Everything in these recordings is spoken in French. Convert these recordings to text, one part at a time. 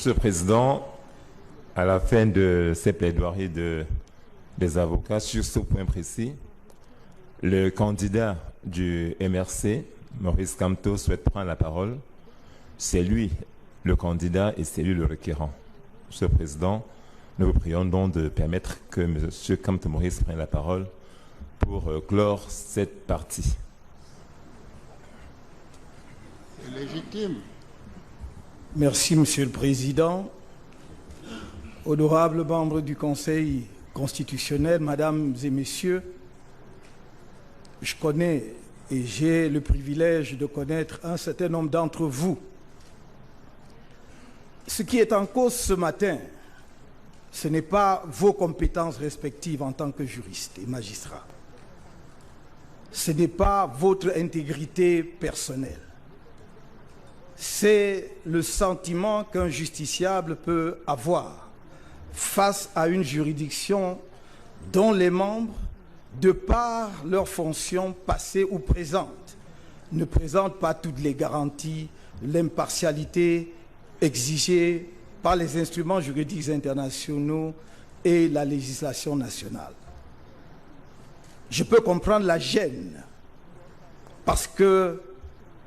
Monsieur le Président, à la fin de ces plaidoiries des avocats sur ce point précis, le candidat du MRC, Maurice Kamto, souhaite prendre la parole. C'est lui le candidat et c'est lui le requérant. Monsieur le Président, nous vous prions donc de permettre que M. Kamto Maurice prenne la parole pour clore cette partie. C'est légitime. Merci, Monsieur le Président. Honorables membres du Conseil constitutionnel, Mesdames et Messieurs, je connais et j'ai le privilège de connaître un certain nombre d'entre vous. Ce qui est en cause ce matin, ce n'est pas vos compétences respectives en tant que juriste et magistrat. Ce n'est pas votre intégrité personnelle. C'est le sentiment qu'un justiciable peut avoir face à une juridiction dont les membres, de par leurs fonctions passées ou présentes, ne présentent pas toutes les garanties, l'impartialité exigée par les instruments juridiques internationaux et la législation nationale. Je peux comprendre la gêne, parce que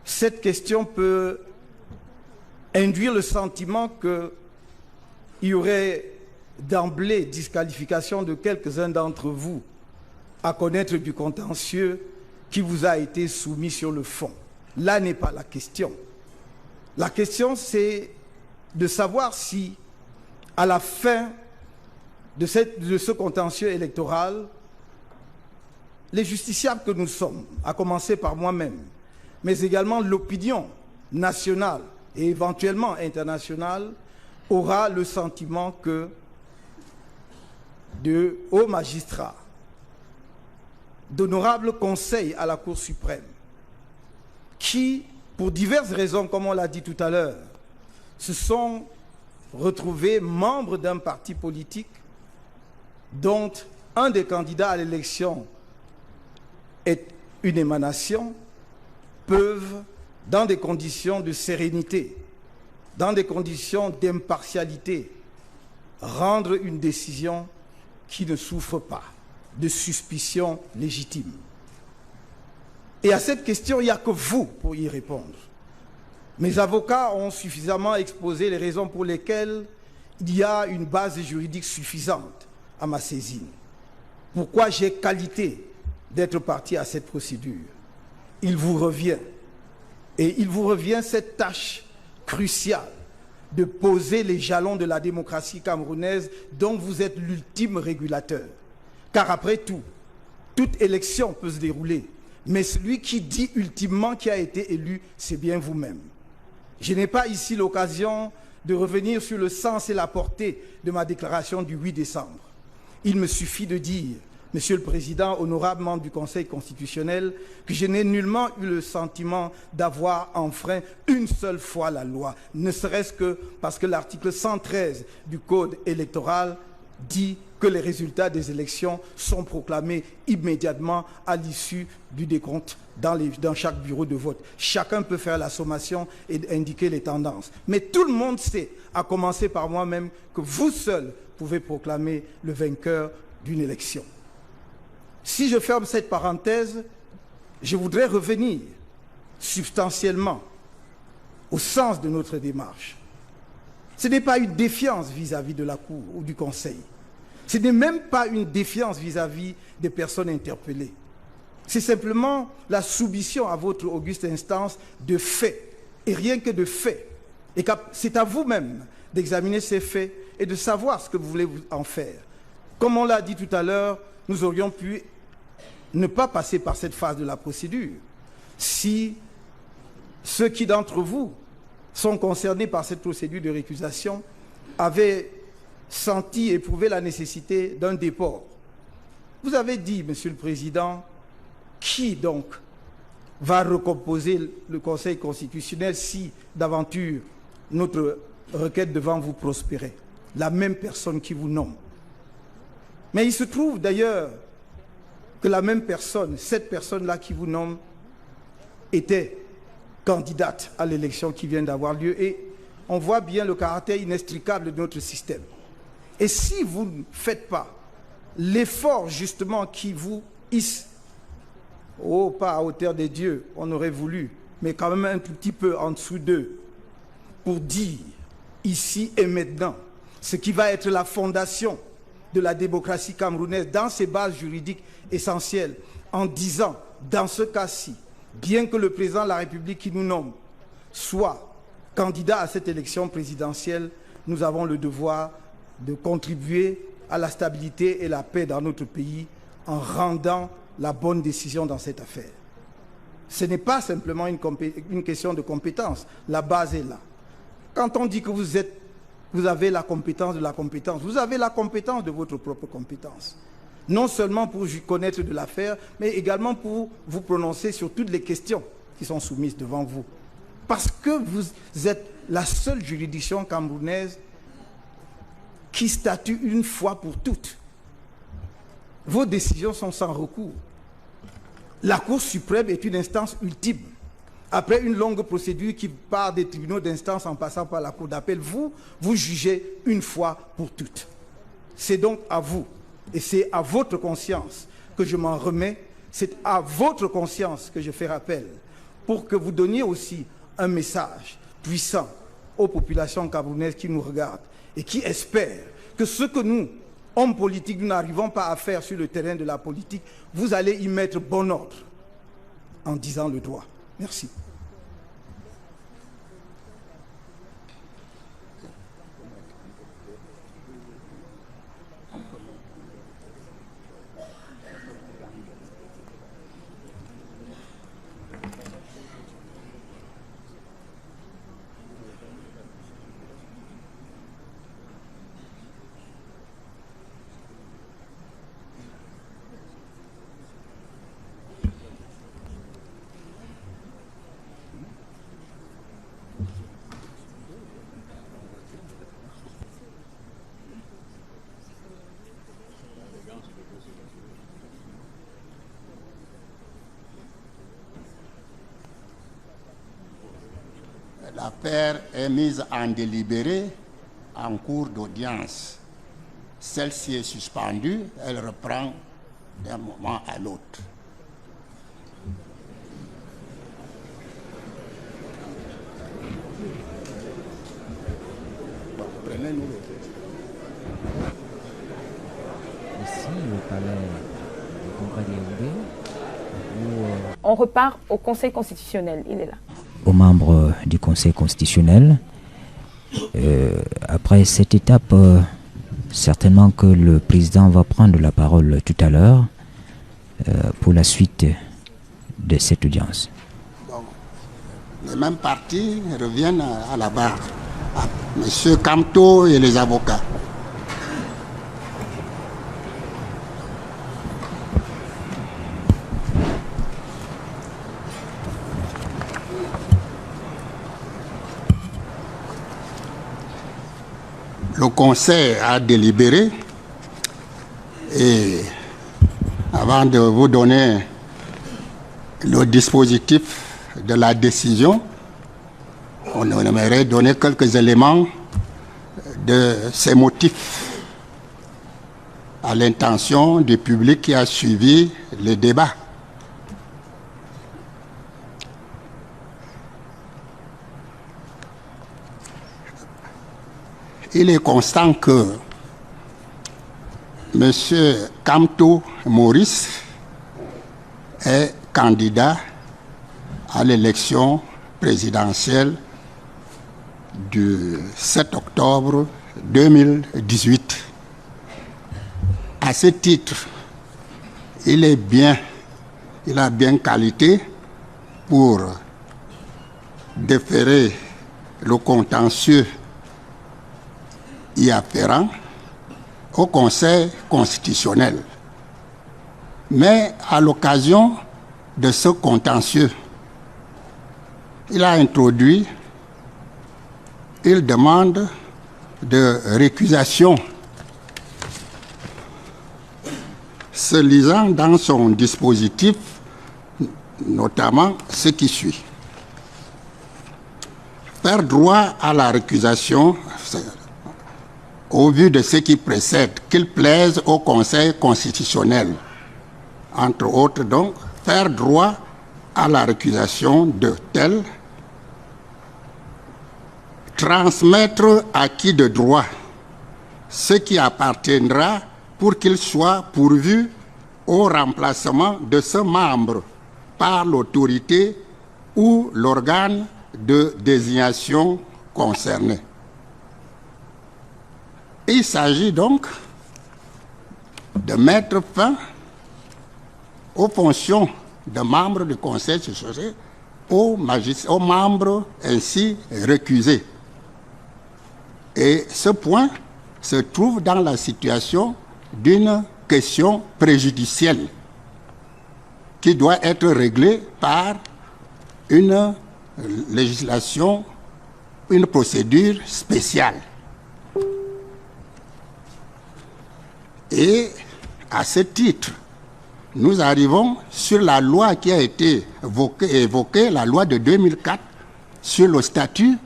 cette question peut induire le sentiment qu'il y aurait d'emblée disqualification de quelques-uns d'entre vous à connaître du contentieux qui vous a été soumis sur le fond. Là n'est pas la question. La question, c'est de savoir si, à la fin de ce contentieux électoral, les justiciables que nous sommes, à commencer par moi-même, mais également l'opinion nationale et éventuellement internationale, aura le sentiment que de hauts magistrats, d'honorables conseils à la Cour suprême, qui, pour diverses raisons, comme on l'a dit tout à l'heure, se sont retrouvés membres d'un parti politique dont un des candidats à l'élection est une émanation, peuvent, dans des conditions de sérénité, dans des conditions d'impartialité, rendre une décision qui ne souffre pas de suspicion légitime. Et à cette question, il n'y a que vous pour y répondre. Mes avocats ont suffisamment exposé les raisons pour lesquelles il y a une base juridique suffisante à ma saisine. Pourquoi j'ai qualité d'être partie à cette procédure. Il vous revient, et il vous revient cette tâche cruciale de poser les jalons de la démocratie camerounaise dont vous êtes l'ultime régulateur. Car après tout, toute élection peut se dérouler, mais celui qui dit ultimement qui a été élu, c'est bien vous-même. Je n'ai pas ici l'occasion de revenir sur le sens et la portée de ma déclaration du 8 décembre. Il me suffit de dire, Monsieur le Président, honorable membre du Conseil constitutionnel, que je n'ai nullement eu le sentiment d'avoir enfreint une seule fois la loi, ne serait-ce que parce que l'article 113 du Code électoral dit que les résultats des élections sont proclamés immédiatement à l'issue du décompte dans chaque bureau de vote. Chacun peut faire la sommation et indiquer les tendances. Mais tout le monde sait, à commencer par moi-même, que vous seul pouvez proclamer le vainqueur d'une élection. Si je ferme cette parenthèse, je voudrais revenir substantiellement au sens de notre démarche. Ce n'est pas une défiance vis-à-vis de la Cour ou du Conseil. Ce n'est même pas une défiance vis-à-vis des personnes interpellées. C'est simplement la soumission à votre auguste instance de faits, et rien que de faits. Et c'est à vous-même d'examiner ces faits et de savoir ce que vous voulez en faire. Comme on l'a dit tout à l'heure, nous aurions pu ne pas passer par cette phase de la procédure si ceux qui d'entre vous sont concernés par cette procédure de récusation avaient senti, éprouvé la nécessité d'un déport. Vous avez dit, Monsieur le Président, qui donc va recomposer le Conseil constitutionnel si d'aventure notre requête devant vous prospérait? La même personne qui vous nomme. Mais il se trouve d'ailleurs que la même personne, cette personne-là qui vous nomme, était candidate à l'élection qui vient d'avoir lieu. Et on voit bien le caractère inextricable de notre système. Et si vous ne faites pas l'effort justement qui vous hisse, oh, pas à hauteur des dieux, on aurait voulu, mais quand même un tout petit peu en dessous d'eux, pour dire ici et maintenant ce qui va être la fondation de la démocratie camerounaise dans ses bases juridiques essentielles, en disant, dans ce cas-ci, bien que le président de la République qui nous nomme soit candidat à cette élection présidentielle, nous avons le devoir de contribuer à la stabilité et la paix dans notre pays en rendant la bonne décision dans cette affaire. Ce n'est pas simplement une question de compétence, la base est là. Quand on dit que vous avez la compétence de la compétence, vous avez la compétence de votre propre compétence. Non seulement pour connaître de l'affaire, mais également pour vous prononcer sur toutes les questions qui sont soumises devant vous. Parce que vous êtes la seule juridiction camerounaise qui statue une fois pour toutes. Vos décisions sont sans recours. La Cour suprême est une instance ultime. Après une longue procédure qui part des tribunaux d'instance en passant par la Cour d'appel, vous jugez une fois pour toutes. C'est donc à vous, et c'est à votre conscience que je m'en remets, c'est à votre conscience que je fais appel, pour que vous donniez aussi un message puissant aux populations camerounaises qui nous regardent et qui espèrent que ce que nous, hommes politiques, nous n'arrivons pas à faire sur le terrain de la politique, vous allez y mettre bon ordre en disant le droit. Merci. L'affaire est mise en délibéré en cours d'audience. Celle-ci est suspendue, elle reprend d'un moment à l'autre. Prenez-nous le texte. Ici, le palais du Congrès de Yaoundé, où On repart au Conseil constitutionnel, il est là. aux membres du Conseil constitutionnel. Après cette étape, certainement que le président va prendre la parole tout à l'heure pour la suite de cette audience. Bon. Les mêmes partis reviennent à la barre. Monsieur Kamto et les avocats. Le Conseil a délibéré et avant de vous donner le dispositif de la décision, on aimerait donner quelques éléments de ces motifs à l'intention du public qui a suivi le débat. Il est constant que M. Kamto Maurice est candidat à l'élection présidentielle du 7 octobre 2018. À ce titre, il a bien qualité pour déférer le contentieux y afférent au Conseil constitutionnel. Mais à l'occasion de ce contentieux, il a introduit une demande de récusation se lisant dans son dispositif notamment ce qui suit. faire droit à la récusation, au vu de ce qui précède, qu'il plaise au Conseil constitutionnel, entre autres donc, faire droit à la récusation de tel, transmettre à qui de droit ce qui appartiendra pour qu'il soit pourvu au remplacement de ce membre par l'autorité ou l'organe de désignation concerné. Il s'agit donc de mettre fin aux fonctions de membres du Conseil constitutionnel, aux membres ainsi récusés. Et ce point se trouve dans la situation d'une question préjudicielle qui doit être réglée par une législation, une procédure spéciale. Et à ce titre, nous arrivons sur la loi qui a été évoquée, la loi de 2004, sur le statut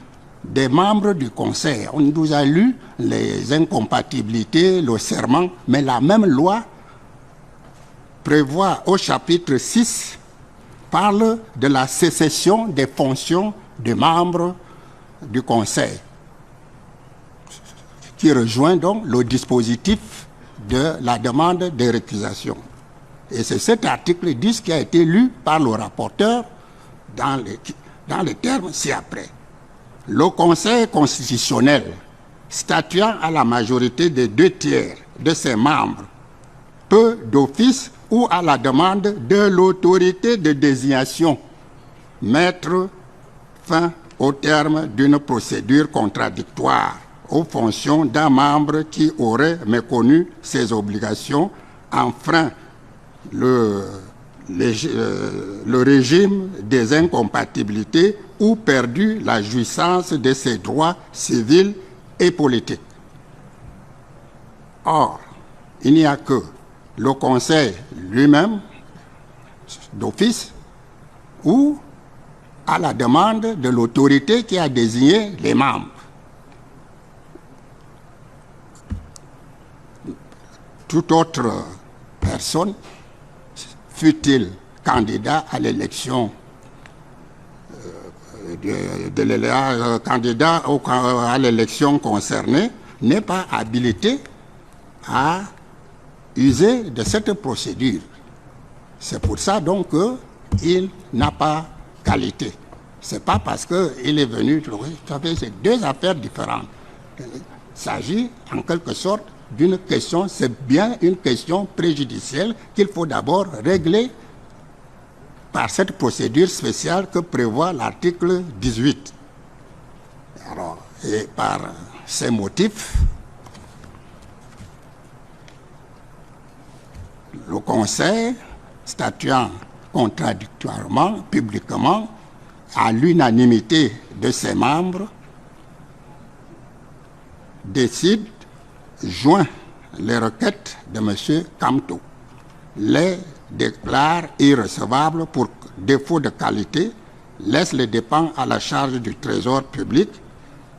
des membres du Conseil. On nous a lu les incompatibilités, le serment, mais la même loi prévoit au chapitre 6, parle de la sécession des fonctions des membres du Conseil, qui rejoint donc le dispositif de la demande de récusation. Et c'est cet article 10 qui a été lu par le rapporteur dans les termes ci-après. Le Conseil constitutionnel, statuant à la majorité des 2/3 de ses membres, peut d'office ou à la demande de l'autorité de désignation mettre fin au terme d'une procédure contradictoire aux fonctions d'un membre qui aurait méconnu ses obligations, enfreint le régime des incompatibilités ou perdu la jouissance de ses droits civils et politiques. Or, il n'y a que le Conseil lui-même, d'office, ou à la demande de l'autorité qui a désigné les membres. Toute autre personne, fut-il candidat à l'élection, candidat à l'élection concernée, n'est pas habilité à user de cette procédure. C'est pour ça donc qu'il n'a pas qualité. Ce n'est pas parce qu'il est venu trouver. C'est deux affaires différentes. Il s'agit en quelque sorte d'une question, c'est bien une question préjudicielle qu'il faut d'abord régler par cette procédure spéciale que prévoit l'article 18. Alors, et par ces motifs, le Conseil, statuant contradictoirement, publiquement, à l'unanimité de ses membres, décide, joint les requêtes de M. Kamto, les déclare irrecevables pour défaut de qualité, laisse les dépenses à la charge du Trésor public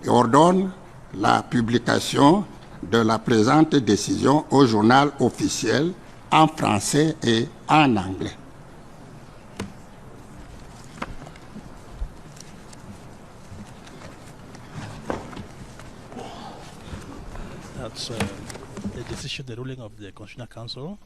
et ordonne la publication de la présente décision au journal officiel en français et en anglais. That's the decision, the ruling of the Constitutional Council.